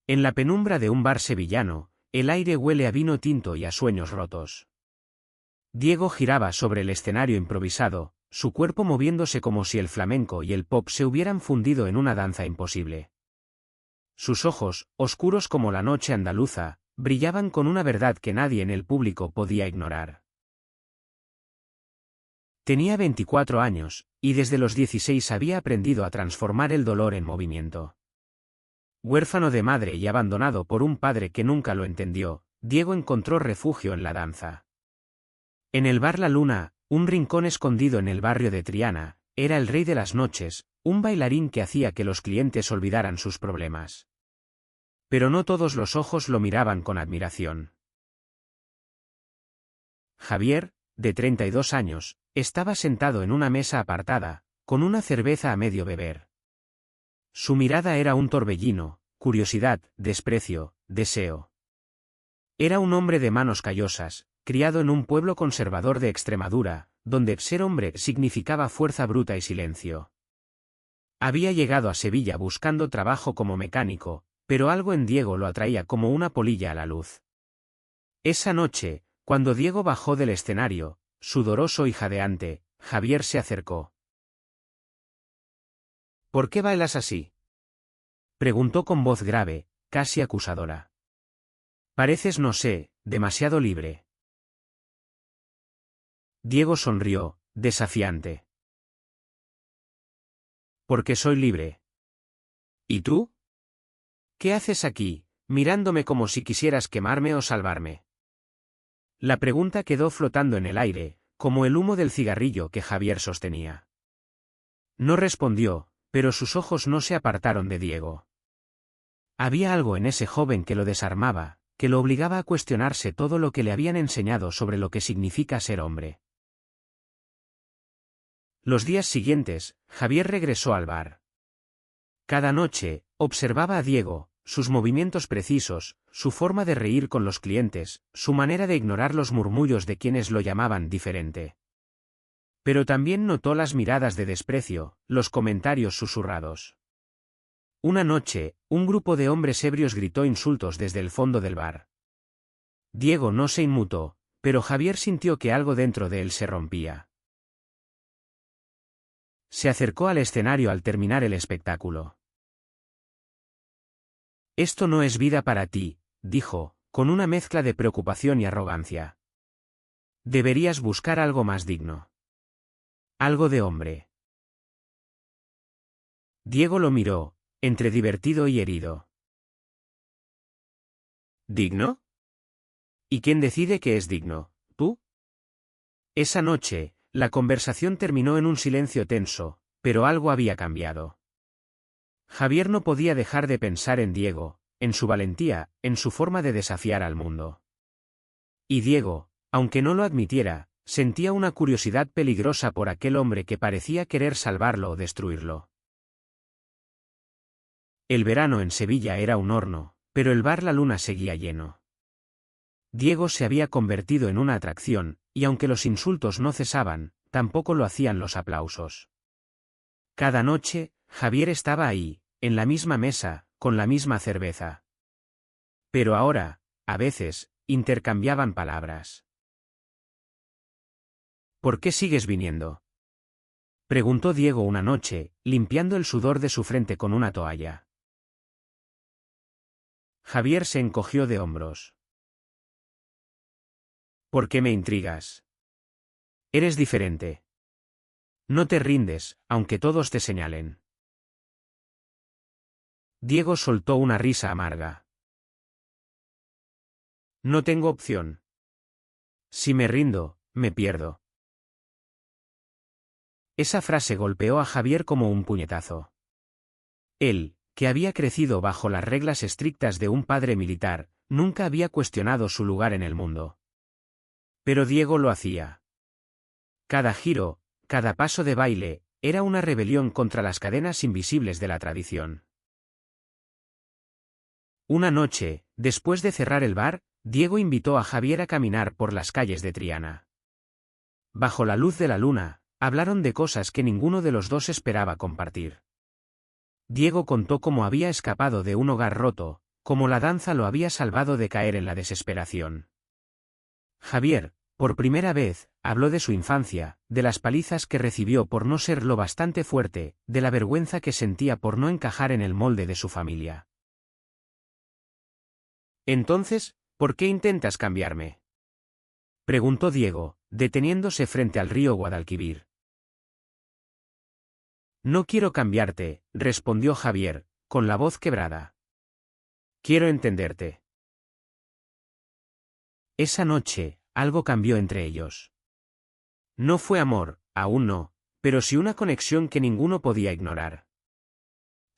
En la penumbra de un bar sevillano, el aire huele a vino tinto y a sueños rotos. Diego giraba sobre el escenario improvisado, su cuerpo moviéndose como si el flamenco y el pop se hubieran fundido en una danza imposible. Sus ojos, oscuros como la noche andaluza, brillaban con una verdad que nadie en el público podía ignorar. Tenía 24 años, y desde los 16 había aprendido a transformar el dolor en movimiento. Huérfano de madre y abandonado por un padre que nunca lo entendió, Diego encontró refugio en la danza. En el bar La Luna, un rincón escondido en el barrio de Triana, era el rey de las noches, un bailarín que hacía que los clientes olvidaran sus problemas. Pero no todos los ojos lo miraban con admiración. Javier, de 32 años, estaba sentado en una mesa apartada, con una cerveza a medio beber. Su mirada era un torbellino, curiosidad, desprecio, deseo. Era un hombre de manos callosas, criado en un pueblo conservador de Extremadura, donde ser hombre significaba fuerza bruta y silencio. Había llegado a Sevilla buscando trabajo como mecánico, pero algo en Diego lo atraía como una polilla a la luz. Esa noche, cuando Diego bajó del escenario, sudoroso y jadeante, Javier se acercó. ¿Por qué bailas así?, preguntó con voz grave, casi acusadora. Pareces, no sé, demasiado libre. Diego sonrió, desafiante. Porque soy libre. ¿Y tú? ¿Qué haces aquí, mirándome como si quisieras quemarme o salvarme? La pregunta quedó flotando en el aire, como el humo del cigarrillo que Javier sostenía. No respondió, pero sus ojos no se apartaron de Diego. Había algo en ese joven que lo desarmaba, que lo obligaba a cuestionarse todo lo que le habían enseñado sobre lo que significa ser hombre. Los días siguientes, Javier regresó al bar. Cada noche, observaba a Diego, sus movimientos precisos, su forma de reír con los clientes, su manera de ignorar los murmullos de quienes lo llamaban diferente. Pero también notó las miradas de desprecio, los comentarios susurrados. Una noche, un grupo de hombres ebrios gritó insultos desde el fondo del bar. Diego no se inmutó, pero Javier sintió que algo dentro de él se rompía. Se acercó al escenario al terminar el espectáculo. Esto no es vida para ti, dijo, con una mezcla de preocupación y arrogancia. Deberías buscar algo más digno. Algo de hombre. Diego lo miró, entre divertido y herido. ¿Digno? ¿Y quién decide que es digno, tú? Esa noche, la conversación terminó en un silencio tenso, pero algo había cambiado. Javier no podía dejar de pensar en Diego, en su valentía, en su forma de desafiar al mundo. Y Diego, aunque no lo admitiera, sentía una curiosidad peligrosa por aquel hombre que parecía querer salvarlo o destruirlo. El verano en Sevilla era un horno, pero el bar La Luna seguía lleno. Diego se había convertido en una atracción, y aunque los insultos no cesaban, tampoco lo hacían los aplausos. Cada noche, Javier estaba ahí, en la misma mesa, con la misma cerveza. Pero ahora, a veces, intercambiaban palabras. ¿Por qué sigues viniendo?, preguntó Diego una noche, limpiando el sudor de su frente con una toalla. Javier se encogió de hombros. ¿Por qué me intrigas? Eres diferente. No te rindes, aunque todos te señalen. Diego soltó una risa amarga. No tengo opción. Si me rindo, me pierdo. Esa frase golpeó a Javier como un puñetazo. Él, que había crecido bajo las reglas estrictas de un padre militar, nunca había cuestionado su lugar en el mundo. Pero Diego lo hacía. Cada giro, cada paso de baile, era una rebelión contra las cadenas invisibles de la tradición. Una noche, después de cerrar el bar, Diego invitó a Javier a caminar por las calles de Triana. Bajo la luz de la luna, hablaron de cosas que ninguno de los dos esperaba compartir. Diego contó cómo había escapado de un hogar roto, como la danza lo había salvado de caer en la desesperación. Javier, por primera vez, habló de su infancia, de las palizas que recibió por no ser lo bastante fuerte, de la vergüenza que sentía por no encajar en el molde de su familia. Entonces, ¿por qué intentas cambiarme?, preguntó Diego, deteniéndose frente al río Guadalquivir. No quiero cambiarte, respondió Javier, con la voz quebrada. Quiero entenderte. Esa noche, algo cambió entre ellos. No fue amor, aún no, pero sí una conexión que ninguno podía ignorar.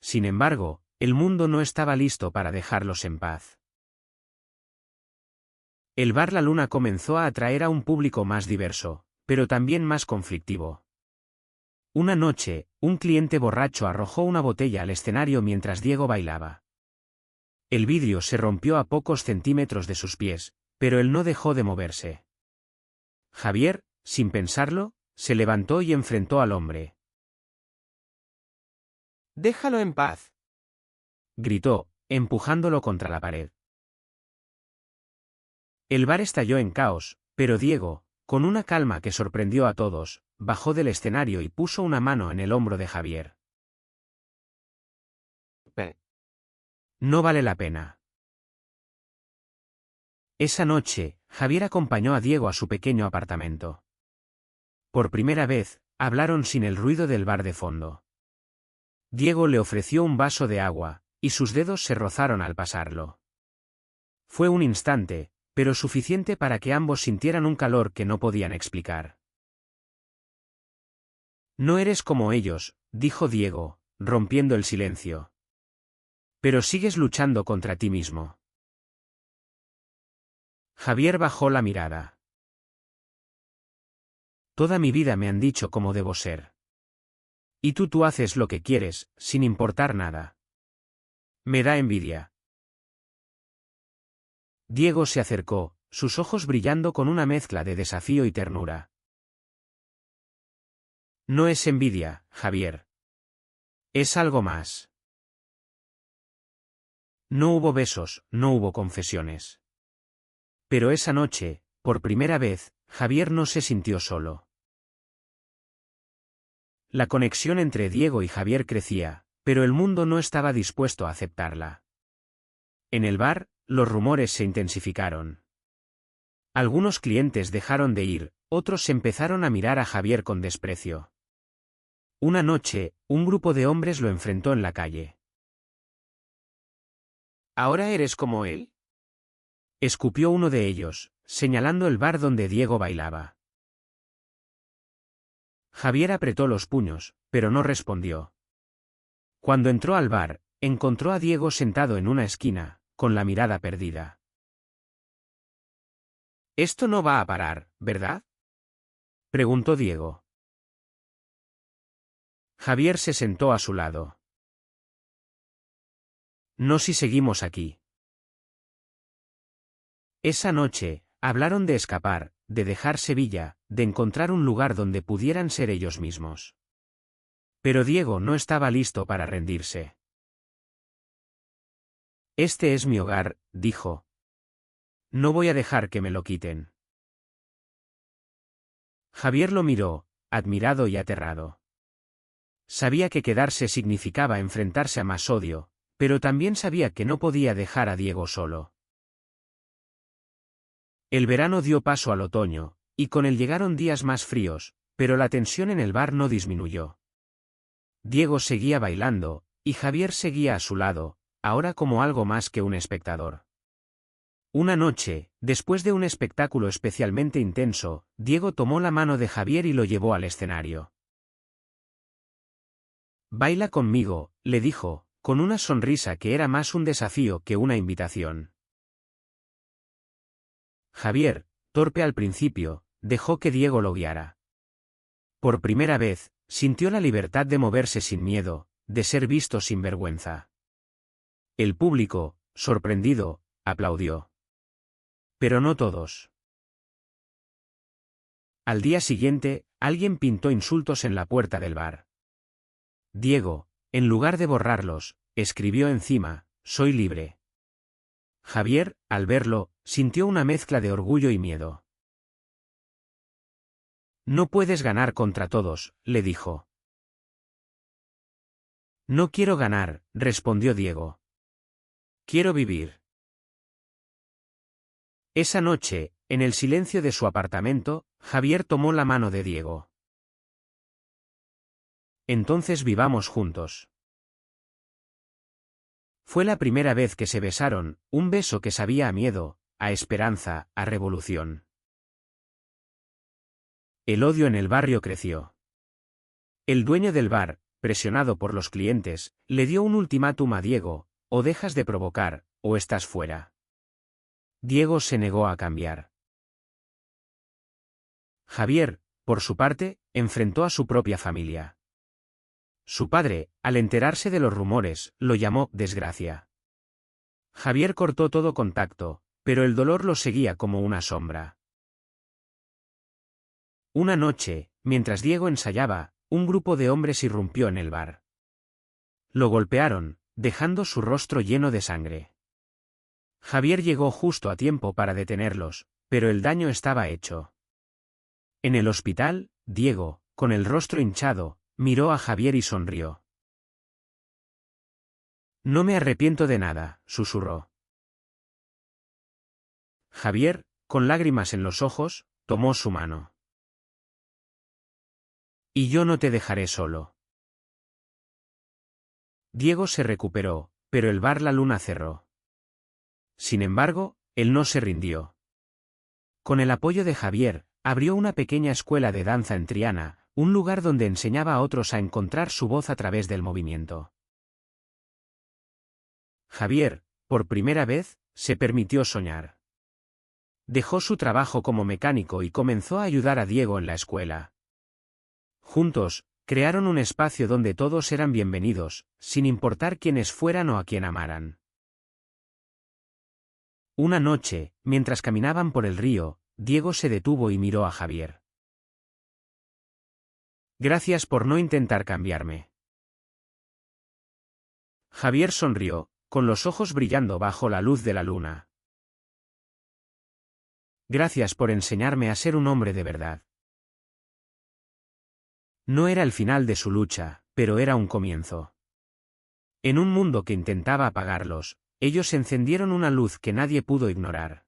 Sin embargo, el mundo no estaba listo para dejarlos en paz. El bar La Luna comenzó a atraer a un público más diverso, pero también más conflictivo. Una noche, un cliente borracho arrojó una botella al escenario mientras Diego bailaba. El vidrio se rompió a pocos centímetros de sus pies, pero él no dejó de moverse. Javier, sin pensarlo, se levantó y enfrentó al hombre. «Déjalo en paz», gritó, empujándolo contra la pared. El bar estalló en caos, pero Diego, con una calma que sorprendió a todos, bajó del escenario y puso una mano en el hombro de Javier. No vale la pena. Esa noche, Javier acompañó a Diego a su pequeño apartamento. Por primera vez, hablaron sin el ruido del bar de fondo. Diego le ofreció un vaso de agua, y sus dedos se rozaron al pasarlo. Fue un instante, pero suficiente para que ambos sintieran un calor que no podían explicar. No eres como ellos, dijo Diego, rompiendo el silencio. Pero sigues luchando contra ti mismo. Javier bajó la mirada. Toda mi vida me han dicho cómo debo ser. Y tú haces lo que quieres, sin importar nada. Me da envidia. Diego se acercó, sus ojos brillando con una mezcla de desafío y ternura. No es envidia, Javier. Es algo más. No hubo besos, no hubo confesiones. Pero esa noche, por primera vez, Javier no se sintió solo. La conexión entre Diego y Javier crecía, pero el mundo no estaba dispuesto a aceptarla. En el bar, los rumores se intensificaron. Algunos clientes dejaron de ir, otros empezaron a mirar a Javier con desprecio. Una noche, un grupo de hombres lo enfrentó en la calle. ¿Ahora eres como él?, escupió uno de ellos, señalando el bar donde Diego bailaba. Javier apretó los puños, pero no respondió. Cuando entró al bar, encontró a Diego sentado en una esquina, con la mirada perdida. «Esto no va a parar, ¿verdad?», preguntó Diego. Javier se sentó a su lado. «No si seguimos aquí». Esa noche, hablaron de escapar, de dejar Sevilla, de encontrar un lugar donde pudieran ser ellos mismos. Pero Diego no estaba listo para rendirse. «Este es mi hogar», dijo. «No voy a dejar que me lo quiten». Javier lo miró, admirado y aterrado. Sabía que quedarse significaba enfrentarse a más odio, pero también sabía que no podía dejar a Diego solo. El verano dio paso al otoño, y con él llegaron días más fríos, pero la tensión en el bar no disminuyó. Diego seguía bailando, y Javier seguía a su lado, ahora como algo más que un espectador. Una noche, después de un espectáculo especialmente intenso, Diego tomó la mano de Javier y lo llevó al escenario. «Baila conmigo», le dijo, con una sonrisa que era más un desafío que una invitación. Javier, torpe al principio, dejó que Diego lo guiara. Por primera vez, sintió la libertad de moverse sin miedo, de ser visto sin vergüenza. El público, sorprendido, aplaudió. Pero no todos. Al día siguiente, alguien pintó insultos en la puerta del bar. Diego, en lugar de borrarlos, escribió encima: «Soy libre». Javier, al verlo, sintió una mezcla de orgullo y miedo. No puedes ganar contra todos, le dijo. No quiero ganar, respondió Diego. Quiero vivir. Esa noche, en el silencio de su apartamento, Javier tomó la mano de Diego. Entonces vivamos juntos. Fue la primera vez que se besaron, un beso que sabía a miedo, a esperanza, a revolución. El odio en el barrio creció. El dueño del bar, presionado por los clientes, le dio un ultimátum a Diego: o dejas de provocar, o estás fuera. Diego se negó a cambiar. Javier, por su parte, enfrentó a su propia familia. Su padre, al enterarse de los rumores, lo llamó desgracia. Javier cortó todo contacto, pero el dolor lo seguía como una sombra. Una noche, mientras Diego ensayaba, un grupo de hombres irrumpió en el bar. Lo golpearon, dejando su rostro lleno de sangre. Javier llegó justo a tiempo para detenerlos, pero el daño estaba hecho. En el hospital, Diego, con el rostro hinchado, miró a Javier y sonrió. No me arrepiento de nada, susurró. Javier, con lágrimas en los ojos, tomó su mano. Y yo no te dejaré solo. Diego se recuperó, pero el bar La Luna cerró. Sin embargo, él no se rindió. Con el apoyo de Javier, abrió una pequeña escuela de danza en Triana, un lugar donde enseñaba a otros a encontrar su voz a través del movimiento. Javier, por primera vez, se permitió soñar. Dejó su trabajo como mecánico y comenzó a ayudar a Diego en la escuela. Juntos, crearon un espacio donde todos eran bienvenidos, sin importar quiénes fueran o a quién amaran. Una noche, mientras caminaban por el río, Diego se detuvo y miró a Javier. Gracias por no intentar cambiarme. Javier sonrió, con los ojos brillando bajo la luz de la luna. Gracias por enseñarme a ser un hombre de verdad. No era el final de su lucha, pero era un comienzo. En un mundo que intentaba apagarlos, ellos encendieron una luz que nadie pudo ignorar.